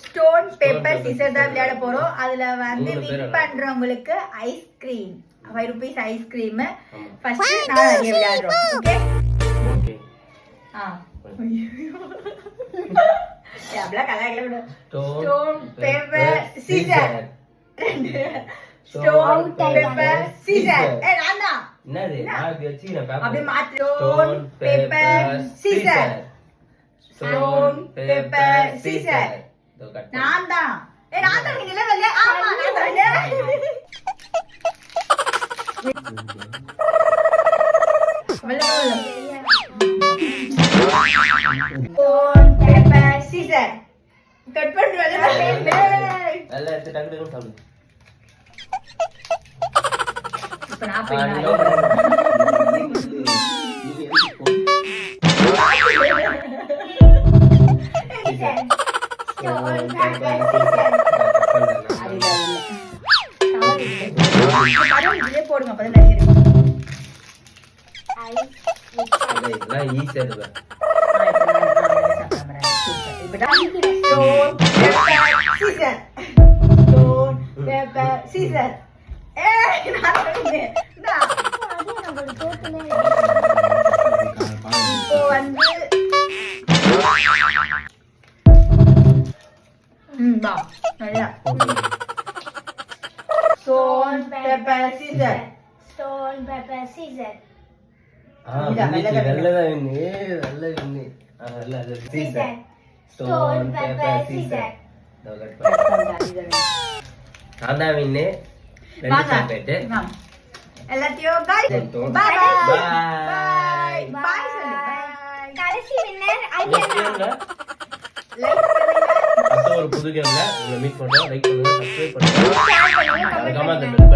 Stone paper scissor தான் விளையாட போறோம். அதுல வந்து வின் பண்றவங்களுக்கு ஐஸ்கிரீம் 5 rupees ஐஸ்கிரீம். ஃபர்ஸ்ட் நான் அடியே விளையாடுறோம். ஓகே ஓகே யாப்ல கலாய்ல விடு. Stone paper scissor. Stone paper scissor. நானா என்னது நான் வெச்சின பேப்பர் அப்படியே மாத்து. Stone paper scissor. Stone paper scissor. நான் தான் நீங்க இல்ல இல்ல. ஆமா நான் தான். Stone paper scissor. கட் பண்றல நல்ல எடுத்து டக்கு டக்கு சாப்பிடு. இப்ப நான் போய் போடுங்க அப்பதான் நிறைய இருக்கும். இதெல்லாம் ஈஸியா இருக்கு. Stone, pepper, scissor. Stone, pepper, scissor. நல்லதா வின்னு நல்ல வின்னு நல்ல Scissor. Stone, pepper, scissor. நான் தான் வின்னு. ரெண்டு சாப்பிட்டு எல்லாத்தையும் bye bye bye bye கடைசி வின்னர் ஐயனா. லைக் பண்ணுங்க. அடுத்த ஒரு புது கேம்ல உங்களை மீட் பண்றோம். லைக் பண்ணுங்க, சப்ஸ்கிரைப் பண்ணுங்க, ஷேர் பண்ணுங்க, கமெண்ட் பண்ணுங்க.